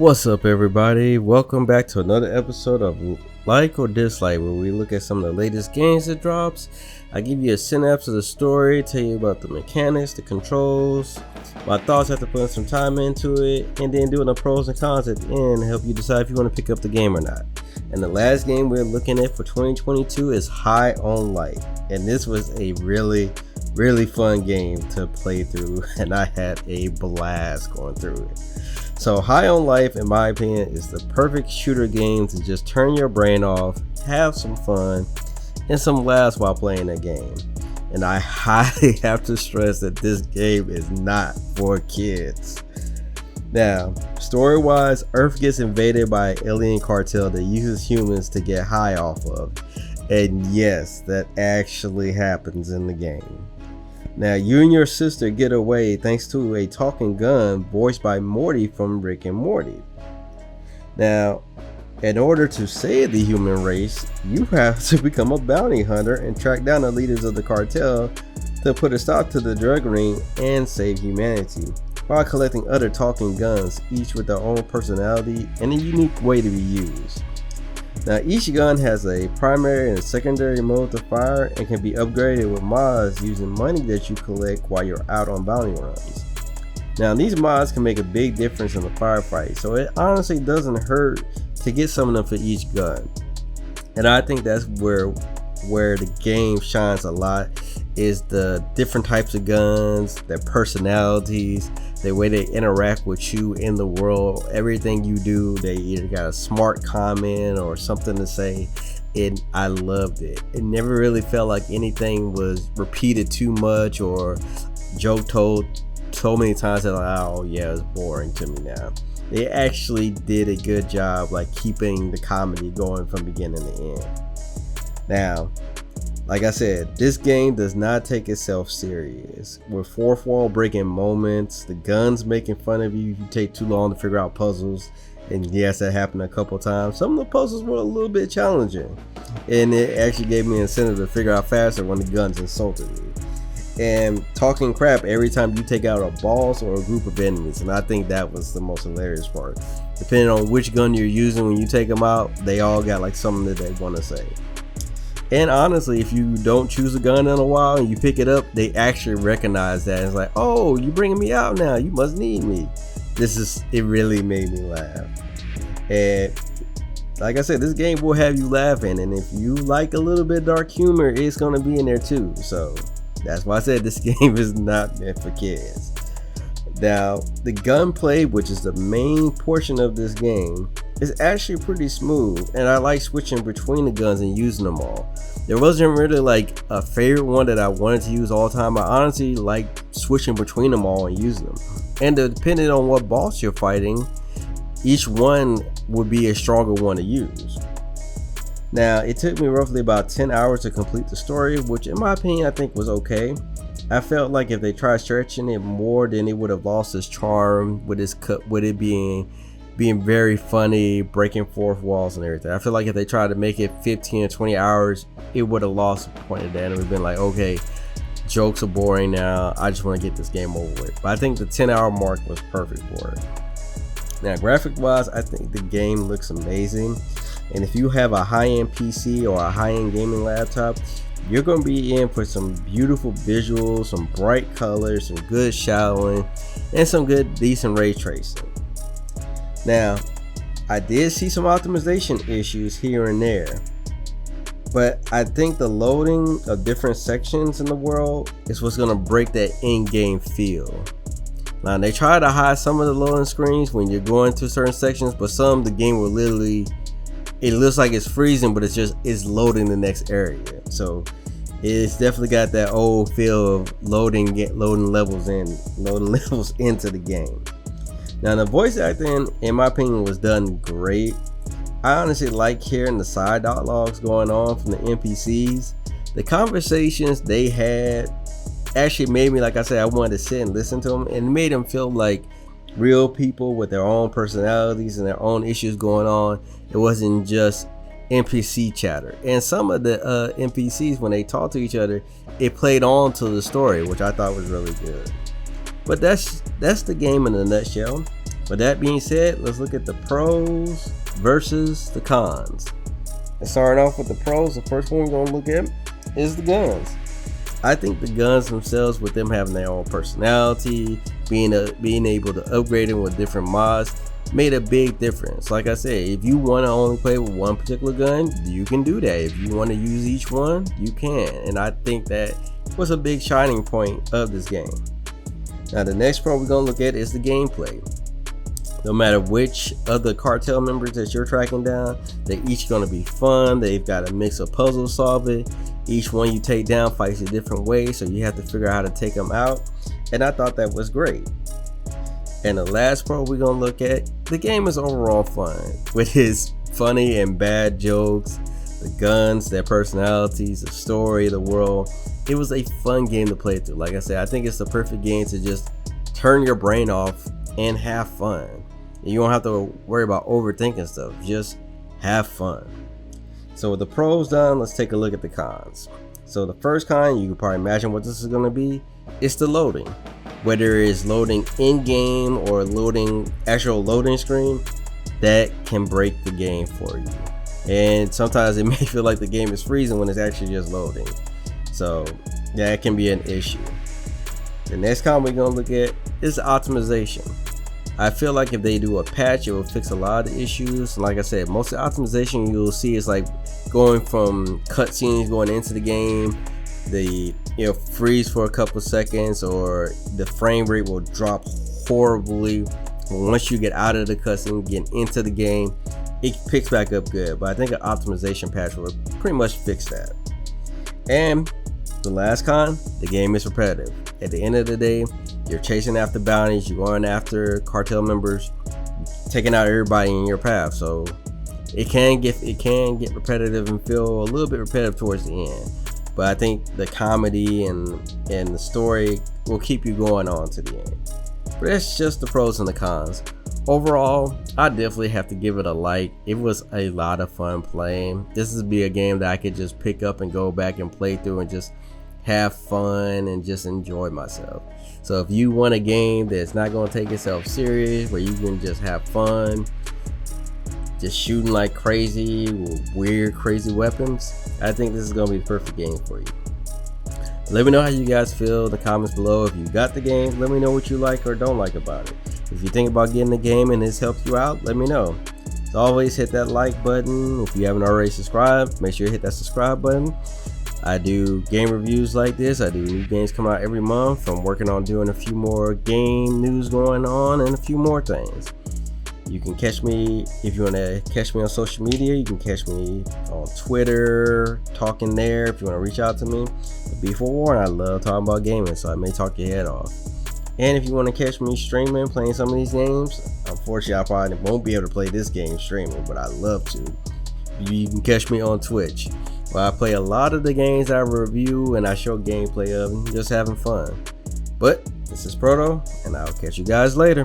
What's up, everybody? Welcome back to another episode of Like or Dislike, where we look at some of the latest games that drops. I give you a synopsis of the story, tell you about the mechanics, the controls, my thoughts after putting some time into it, and then doing the pros and cons at the end to help you decide if you want to pick up the game or not. And the last game we're looking at for 2022 is High on Life, and this was a really fun game to play through, and I had a blast going through it. So High on Life, in my opinion, is the perfect shooter game to just turn your brain off, have some fun, and some laughs while playing the game. And I highly have to stress that this game is not for kids. Now, story-wise, Earth gets invaded by an alien cartel that uses humans to get high off of. And yes, that actually happens in the game. Now, you and your sister get away thanks to a talking gun voiced by Morty from Rick and Morty. Now, in order to save the human race, you have to become a bounty hunter and track down the leaders of the cartel to put a stop to the drug ring and save humanity, while collecting other talking guns, each with their own personality and a unique way to be used. Now, each gun has a primary and secondary mode to fire and can be upgraded with mods using money that you collect while you're out on bounty runs. Now, these mods can make a big difference in the firefight, so it honestly doesn't hurt to get some of them for each gun. And I think that's where the game shines a lot, is the different types of guns, their personalities, the way they interact with you in the world. Everything you do, they either got a smart comment or something to say, and I loved it. It never really felt like anything was repeated too much or joke told so many times that like, oh yeah, it's boring to me now. They actually did a good job like keeping the comedy going from beginning to end. Now, like I said, this game does not take itself serious, with fourth wall breaking moments, the guns making fun of you if you take too long to figure out puzzles. And yes, that happened a couple times. Some of the puzzles were a little bit challenging, and it actually gave me an incentive to figure out faster when the guns insulted me. And talking crap every time you take out a boss or a group of enemies, and I think that was the most hilarious part. Depending on which gun you're using when you take them out, they all got like something that they want to say. And honestly, if you don't choose a gun in a while and you pick it up, they actually recognize that. It's like, oh, you're bringing me out now, you must need me. It really made me laugh. And like I said, this game will have you laughing, and if you like a little bit dark humor, it's going to be in there too. So that's why I said this game is not meant for kids. Now, the gunplay, which is the main portion of this game, is actually pretty smooth, and I like switching between the guns and using them all. There wasn't really like a favorite one that I wanted to use all the time. I honestly like switching between them all and using them. And depending on what boss you're fighting, each one would be a stronger one to use. Now, it took me roughly about 10 hours to complete the story, which in my opinion I think was okay. I felt like if they tried stretching it more, then it would have lost its charm with it being very funny, breaking fourth walls and everything. I feel like if they tried to make it 15 or 20 hours, it would have lost the point of that. It would have been like, okay, jokes are boring now, I just want to get this game over with. But I think the 10-hour mark was perfect for it. Now, graphic wise, I think the game looks amazing. And if you have a high-end PC or a high-end gaming laptop, you're going to be in for some beautiful visuals, some bright colors, some good shadowing, and some good decent ray tracing. Now, I did see some optimization issues here and there, but I think the loading of different sections in the world is what's going to break that in-game feel. Now, they try to hide some of the loading screens when you're going to certain sections, but some the game will literally, it looks like it's freezing, but it's loading the next area. So it's definitely got that old feel of loading levels into the game. Now, the voice acting, in my opinion, was done great. I honestly like hearing the side dialogues going on from the NPCs. The conversations they had actually made me, like I said, I wanted to sit and listen to them, and it made them feel like real people with their own personalities and their own issues going on. It wasn't just NPC chatter. And some of the NPCs, when they talk to each other, it played on to the story, which I thought was really good. But that's the game in a nutshell. With that being said, let's look at the pros versus the cons. And starting off with the pros, the first one we're going to look at is the guns. I think the guns themselves, with them having their own personality, being able to upgrade them with different mods, made a big difference. Like I said, if you want to only play with one particular gun, you can do that. If you want to use each one, you can. And I think that was a big shining point of this game. Now the next pro we're going to look at is the gameplay. No matter which of the cartel members that you're tracking down, they're each going to be fun. They've got a mix of puzzle solving. Each one you take down fights a different way, so you have to figure out how to take them out. And I thought that was great. And the last pro we're going to look at, the game is overall fun. With his funny and bad jokes, the guns, their personalities, the story, the world. It was a fun game to play through. Like I said, I think it's the perfect game to just turn your brain off and have fun. You don't have to worry about overthinking stuff. Just have fun. So with the pros done, let's take a look at the cons. So the first con, you can probably imagine what this is going to be. It's the loading. Whether it's loading in-game or loading actual loading screen, that can break the game for you. And sometimes it may feel like the game is freezing when it's actually just loading. So that can be an issue. The next con we're going to look at is optimization. I feel like if they do a patch, it will fix a lot of issues. Like I said, most of the optimization you'll see is like going from cutscenes going into the game, the freeze for a couple seconds, or the frame rate will drop horribly. Once you get out of the cutscene, get into the game, it picks back up good. But I think an optimization patch will pretty much fix that. And the last con, the game is repetitive. At the end of the day, you're chasing after bounties, you're going after cartel members, taking out everybody in your path. So it can get repetitive and feel a little bit repetitive towards the end. But I think the comedy and the story will keep you going on to the end. But that's just the pros and the cons. Overall, I definitely have to give it a like. It was a lot of fun playing. This would be a game that I could just pick up and go back and play through and just have fun and just enjoy myself. So if you want a game that's not going to take itself serious, where you can just have fun, just shooting like crazy with weird crazy weapons, I think this is going to be the perfect game for you. Let me know how you guys feel in the comments below. If you got the game, let me know what you like or don't like about it. If you think about getting the game and this helps you out, let me know. As always, hit that like button. If you haven't already subscribed, make sure you hit that subscribe button. I do game reviews like this. I do new games come out every month. I'm working on doing a few more game news going on and a few more things. You can catch me, if you want to catch me on social media, you can catch me on Twitter, talking there if you want to reach out to me. But be forewarned, I love talking about gaming, so I may talk your head off. And if you want to catch me streaming, playing some of these games, unfortunately I probably won't be able to play this game streaming, but I love to. You can catch me on Twitch, where I play a lot of the games I review and I show gameplay of, and just having fun. But this is Proto, and I'll catch you guys later.